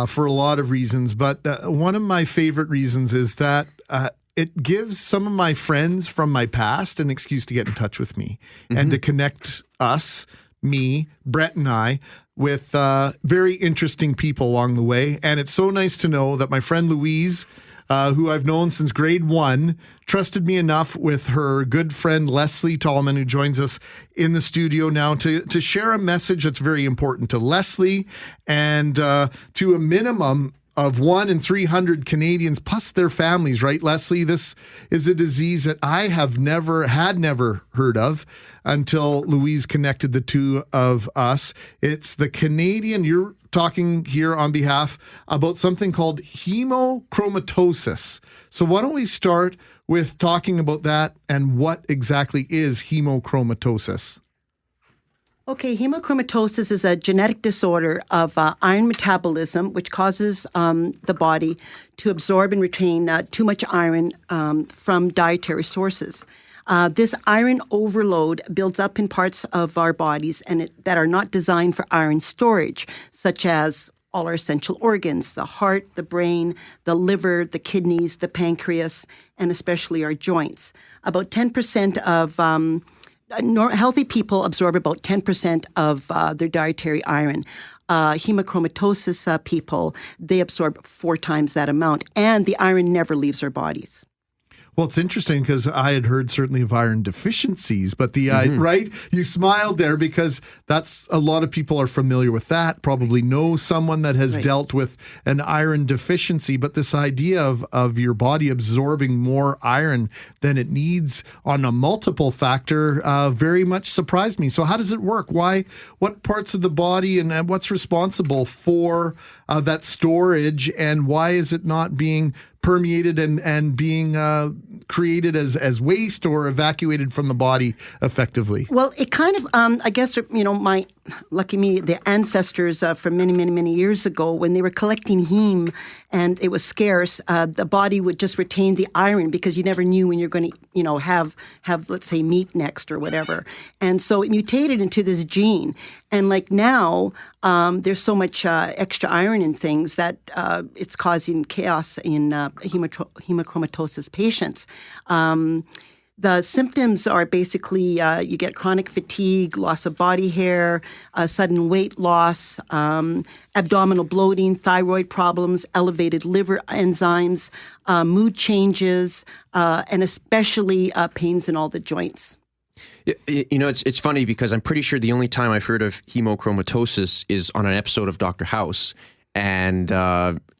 for a lot of reasons, but one of my favorite reasons is that it gives some of my friends from my past an excuse to get in touch with me and to connect us, me, Brett and I, with very interesting people along the way. And it's so nice to know that my friend Louise, who I've known since grade 1, trusted me enough with her good friend Leslie Talman, who joins us in the studio now, to share a message that's very important to Leslie and to a minimum of 1 in 300 Canadians plus their families, right, Leslie? This is a disease that I have never heard of until Louise connected the two of us. It's the Canadian, you're talking here on behalf about something called hemochromatosis. So why don't we start with talking about that and what exactly is hemochromatosis? Okay, hemochromatosis is a genetic disorder of iron metabolism, which causes the body to absorb and retain too much iron from dietary sources. This iron overload builds up in parts of our bodies that are not designed for iron storage, such as all our essential organs, the heart, the brain, the liver, the kidneys, the pancreas, and especially our joints. About 10% of healthy people absorb about 10% of their dietary iron. Hemochromatosis people, they absorb 4 times that amount, and the iron never leaves our bodies. Well, it's interesting because I had heard certainly of iron deficiencies, but right? You smiled there because that's a lot of people are familiar with that, probably know someone that has dealt with an iron deficiency, but this idea of your body absorbing more iron than it needs on a multiple factor very much surprised me. So how does it work? What parts of the body and what's responsible for that storage, and why is it not being permeated and being created as waste or evacuated from the body effectively? Well, it kind of, I guess, my lucky me, the ancestors from many, many, many years ago, when they were collecting heme and it was scarce, the body would just retain the iron because you never knew when you're going to, have let's say meat next or whatever. And so it mutated into this gene. And like now, there's so much extra iron in things that it's causing chaos in hemochromatosis patients. The symptoms are basically you get chronic fatigue, loss of body hair, sudden weight loss, abdominal bloating, thyroid problems, elevated liver enzymes, mood changes, and especially pains in all the joints. It's funny because I'm pretty sure the only time I've heard of hemochromatosis is on an episode of Dr. House. And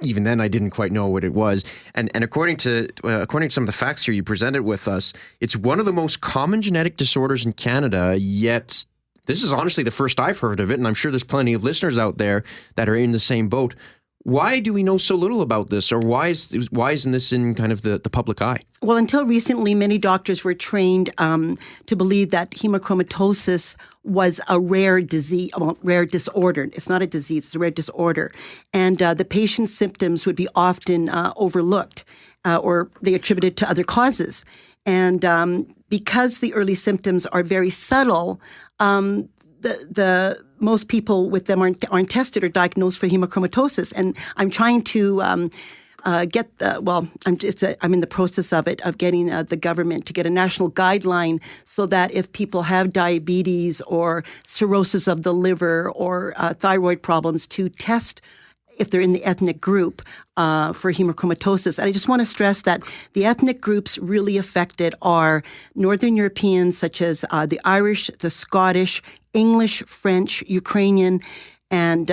even then, I didn't quite know what it was. And according to some of the facts here you presented with us, it's one of the most common genetic disorders in Canada. Yet, this is honestly the first I've heard of it, and I'm sure there's plenty of listeners out there that are in the same boat. Why do we know so little about this, or why isn't this in kind of the public eye? Well, until recently, many doctors were trained to believe that hemochromatosis was a rare disease, rare disorder. It's not a disease; it's a rare disorder, and the patient's symptoms would be often overlooked, or they attributed to other causes. And because the early symptoms are very subtle, the most people with them aren't tested or diagnosed for hemochromatosis. And I'm trying to I'm in the process of getting the government to get a national guideline so that if people have diabetes or cirrhosis of the liver or thyroid problems, to test if they're in the ethnic group for hemochromatosis. And I just want to stress that the ethnic groups really affected are Northern Europeans, such as the Irish, the Scottish, English, French, Ukrainian, and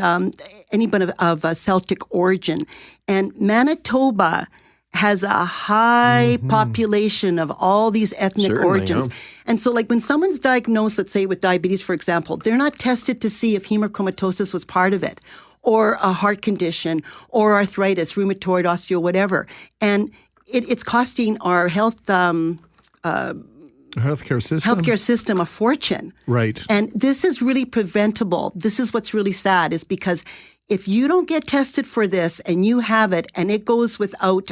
anybody of Celtic origin. And Manitoba has a high population of all these ethnic origins. Yeah. And so like when someone's diagnosed, let's say with diabetes, for example, they're not tested to see if hemochromatosis was part of it, or a heart condition, or arthritis, rheumatoid, osteo, whatever. And it's costing our healthcare system a fortune. Right. And this is really preventable. This is what's really sad, is because if you don't get tested for this and you have it and it goes without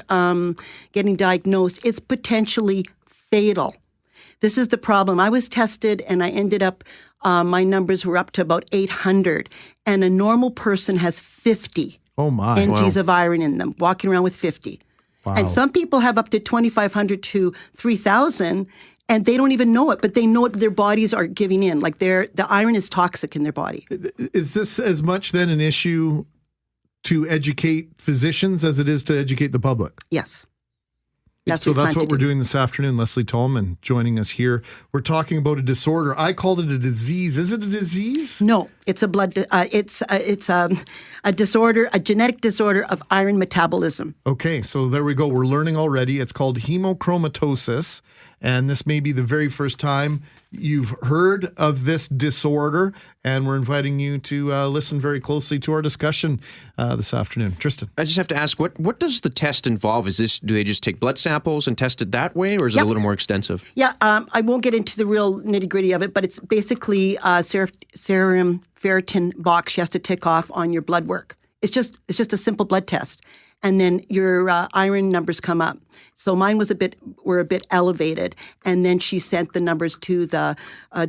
getting diagnosed, it's potentially fatal. This is the problem. I was tested and I ended up my numbers were up to about 800. And a normal person has 50 Oh my. NGs of iron in them, walking around with 50. Wow. And some people have up to 2,500 to 3,000, and they don't even know it, but they know it, their bodies are giving in. Like the iron is toxic in their body. Is this as much then an issue to educate physicians as it is to educate the public? Yes. So that's what we're doing this afternoon. Leslie Talman joining us here. We're talking about a disorder. I called it a disease. Is it a disease? No, it's a blood. It's a disorder, a genetic disorder of iron metabolism. Okay, so there we go. We're learning already. It's called hemochromatosis, and this may be the very first time you've heard of this disorder, and we're inviting you to listen very closely to our discussion this afternoon. Tristan. I just have to ask, what does the test involve? Do they just take blood samples and test it that way, or is it a little more extensive? Yeah, I won't get into the real nitty-gritty of it, but it's basically a serum ferritin box she has to tick off on your blood work. It's just a simple blood test. And then your iron numbers come up. So mine were a bit elevated. And then she sent the numbers to the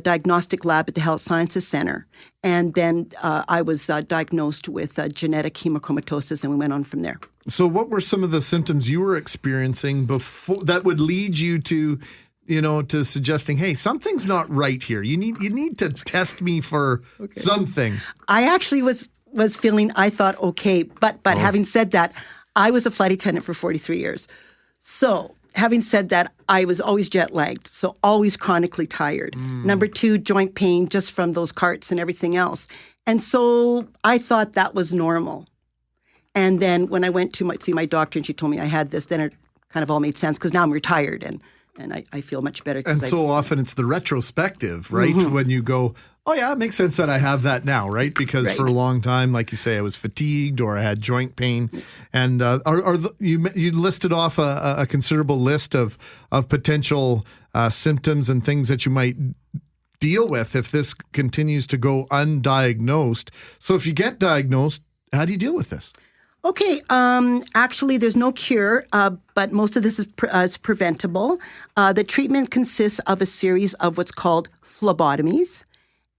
diagnostic lab at the Health Sciences Center. And then I was diagnosed with genetic hemochromatosis, and we went on from there. So what were some of the symptoms you were experiencing before that would lead you to, to suggesting, hey, something's not right here. You need to test me for something. I actually was feeling, I thought, okay. But having said that, I was a flight attendant for 43 years. So having said that, I was always jet lagged, so always chronically tired. Number 2, joint pain just from those carts and everything else. And so I thought that was normal. And then when I went to see my doctor and she told me I had this, then it kind of all made sense because now I'm retired and I feel much better. And so often it's the retrospective, right? When you go, oh yeah, it makes sense that I have that now, right? Because for a long time, like you say, I was fatigued or I had joint pain. And you listed off a considerable list of potential symptoms and things that you might deal with if this continues to go undiagnosed. So if you get diagnosed, how do you deal with this? Okay, actually, there's no cure, but most of this is preventable. The treatment consists of a series of what's called phlebotomies.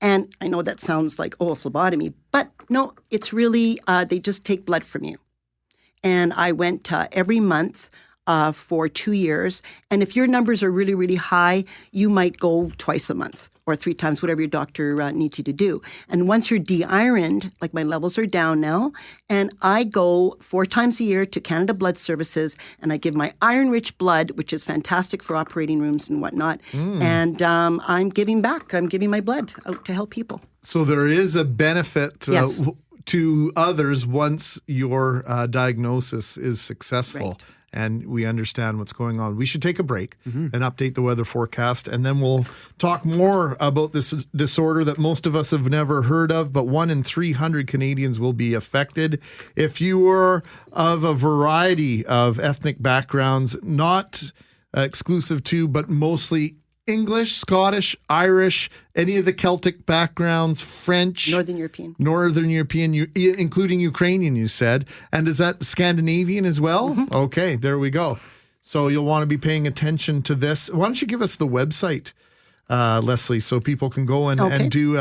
And I know that sounds like, a phlebotomy, but no, it's really, they just take blood from you. And I went every month for 2 years. And if your numbers are really, really high, you might go twice a month or 3 times, whatever your doctor needs you to do. And once you're de-ironed, like my levels are down now, and I go 4 times a year to Canada Blood Services, and I give my iron-rich blood, which is fantastic for operating rooms and whatnot. And I'm giving back. I'm giving my blood out to help people. So there is a benefit to others once your diagnosis is successful. Right. And we understand what's going on. We should take a break and update the weather forecast, and then we'll talk more about this disorder that most of us have never heard of, but 1 in 300 Canadians will be affected. If you are of a variety of ethnic backgrounds, not exclusive to, but mostly English, Scottish, Irish, any of the Celtic backgrounds, French. Northern European, including Ukrainian, you said. And is that Scandinavian as well? Okay, there we go. So you'll want to be paying attention to this. Why don't you give us the website, Leslie, so people can go and do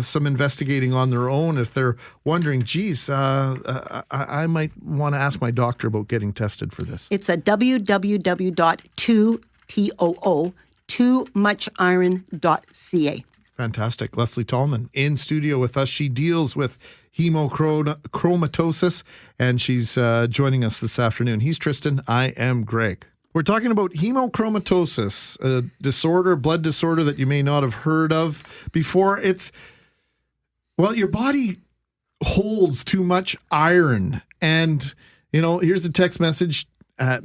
some investigating on their own if they're wondering, geez, I might want to ask my doctor about getting tested for this. It's a www.2muchiron.ca. Fantastic. Leslie Talman in studio with us. She deals with hemochromatosis, and she's joining us this afternoon. He's Tristan. I am Greg. We're talking about hemochromatosis, a disorder, blood disorder that you may not have heard of before. Your body holds too much iron. And, here's a text message.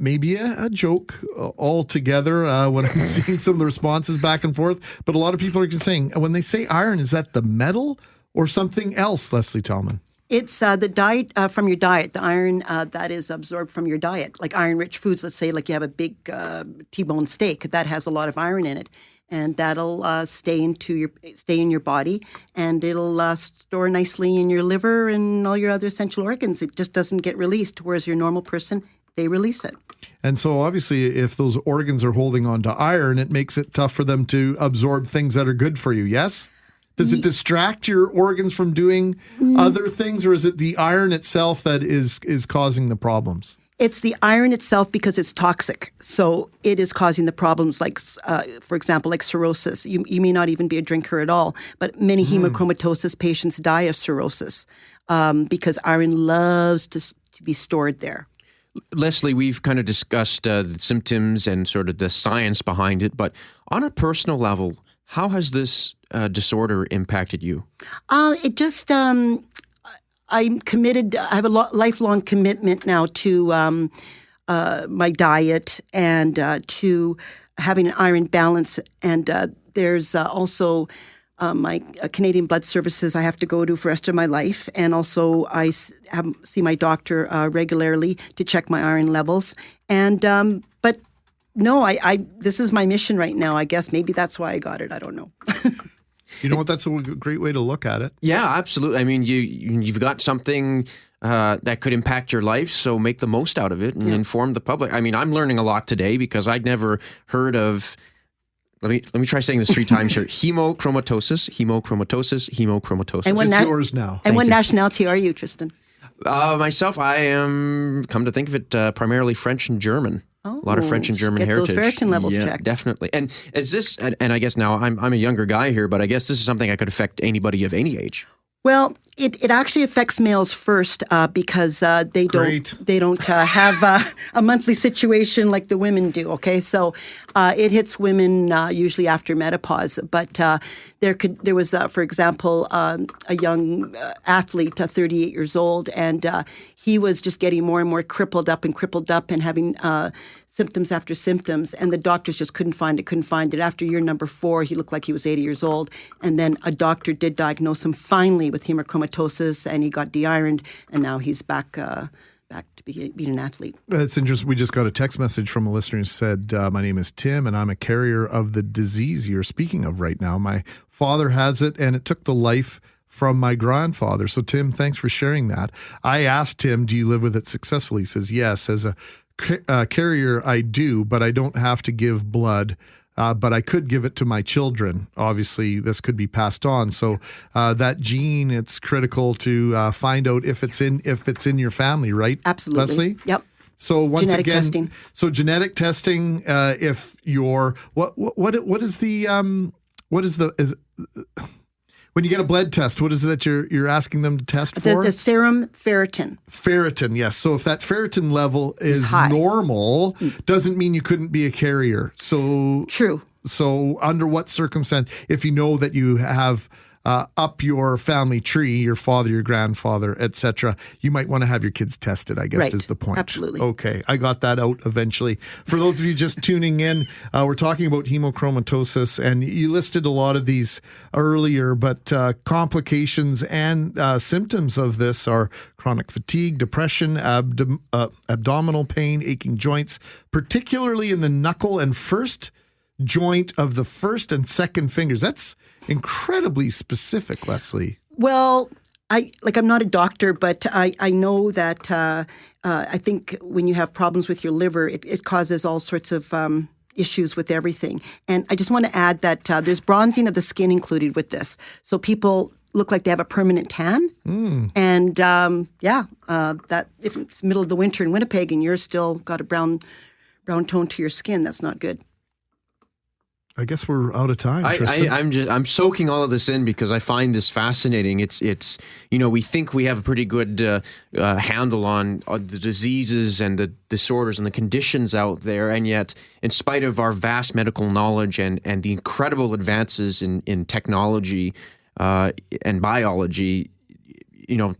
Maybe a joke altogether when I'm seeing some of the responses back and forth. But a lot of people are saying, when they say iron, is that the metal or something else, Leslie Talman? It's the diet from your diet, the iron that is absorbed from your diet, like iron-rich foods. Let's say like you have a big T-bone steak that has a lot of iron in it. And that'll stay in your body, and it'll store nicely in your liver and all your other essential organs. It just doesn't get released, whereas your normal person, they release it. And so obviously if those organs are holding on to iron, it makes it tough for them to absorb things that are good for you, yes? Does it distract your organs from doing other things, or is it the iron itself that is causing the problems? It's the iron itself because it's toxic. So it is causing the problems like, for example, like cirrhosis. You may not even be a drinker at all, but many hemochromatosis patients die of cirrhosis because iron loves to be stored there. Leslie, we've kind of discussed the symptoms and sort of the science behind it, but on a personal level, how has this disorder impacted you? It just, I'm committed. I have a lifelong commitment now to my diet and to having an iron balance. And there's also my Canadian Blood Services I have to go to for the rest of my life. And also I see my doctor regularly to check my iron levels. And but no, I this is my mission right now. I guess maybe that's why I got it. I don't know. You know what? That's a great way to look at it. Yeah, absolutely. I mean, you've got something that could impact your life, so make the most out of it and inform the public. I mean, I'm learning a lot today because I'd never heard of. Let me try saying this 3 times here. Hemochromatosis. And It's yours now. And what nationality are you, Tristan? Myself, I am, come to think of it, primarily French and German. Oh, A lot of French and German get heritage. those ferritin levels checked. Definitely. And is this, and I guess now I'm a younger guy here, but I guess this is something that could affect anybody of any age. Well, it actually affects males first because they don't have a monthly situation like the women do. Okay, so it hits women usually after menopause. But there was, for example, a young athlete, 38 years old, and he was just getting more and more crippled up and having symptoms after symptoms, and the doctors just couldn't find it. After year number 4, he looked like he was 80 years old, and then a doctor did diagnose him finally with hemochromatosis, and he got de-ironed, and now he's back to being an athlete. It's interesting. We just got a text message from a listener who said, my name is Tim, and I'm a carrier of the disease you're speaking of right now. My father has it, and it took the life from my grandfather. So, Tim, thanks for sharing that. I asked Tim, do you live with it successfully? He says, yes. As a carrier, I do, but I don't have to give blood. But I could give it to my children. Obviously, this could be passed on. So that gene, it's critical to find out if it's in your family, right? Absolutely. Leslie? Yep. So once genetic again, testing. So genetic testing. If you're what is when you get a blood test, what is it that you're asking them to test for? The serum ferritin. Ferritin, yes. So if that ferritin level is normal, doesn't mean you couldn't be a carrier. So true. So under what circumstance, if you know that you have up your family tree, your father, your grandfather, etc., you might want to have your kids tested, I guess is the point. Absolutely. Okay, I got that out eventually. For those of you just tuning in, we're talking about hemochromatosis, and you listed a lot of these earlier, but complications and symptoms of this are chronic fatigue, depression, abdominal pain, aching joints, particularly in the knuckle and first joint of the first and second fingers. That's incredibly specific, Leslie. Well, I'm not a doctor, but I know that I think when you have problems with your liver, it causes all sorts of issues with everything. And I just want to add that there's bronzing of the skin included with this. So people look like they have a permanent tan. And that if it's middle of the winter in Winnipeg and you're still got a brown tone to your skin, that's not good. I guess we're out of time, Tristan. I'm soaking all of this in because I find this fascinating. It's we think we have a pretty good handle on the diseases and the disorders and the conditions out there, and yet, in spite of our vast medical knowledge and the incredible advances in technology and biology,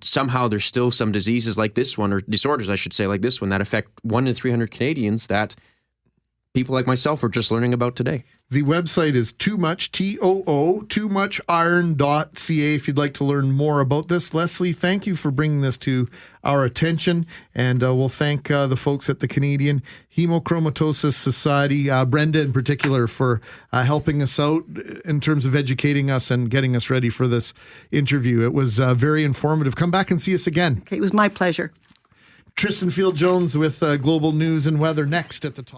somehow there's still some diseases like this one, or disorders, I should say, like this one, that affect 1 in 300 Canadians that people like myself are just learning about today. The website is too muchiron.ca if you'd like to learn more about this. Leslie, thank you for bringing this to our attention, and we'll thank the folks at the Canadian Hemochromatosis Society, Brenda in particular, for helping us out in terms of educating us and getting us ready for this interview. It was very informative. Come back and see us again. Okay, it was my pleasure. Tristan Field-Jones with Global News and Weather next at the top.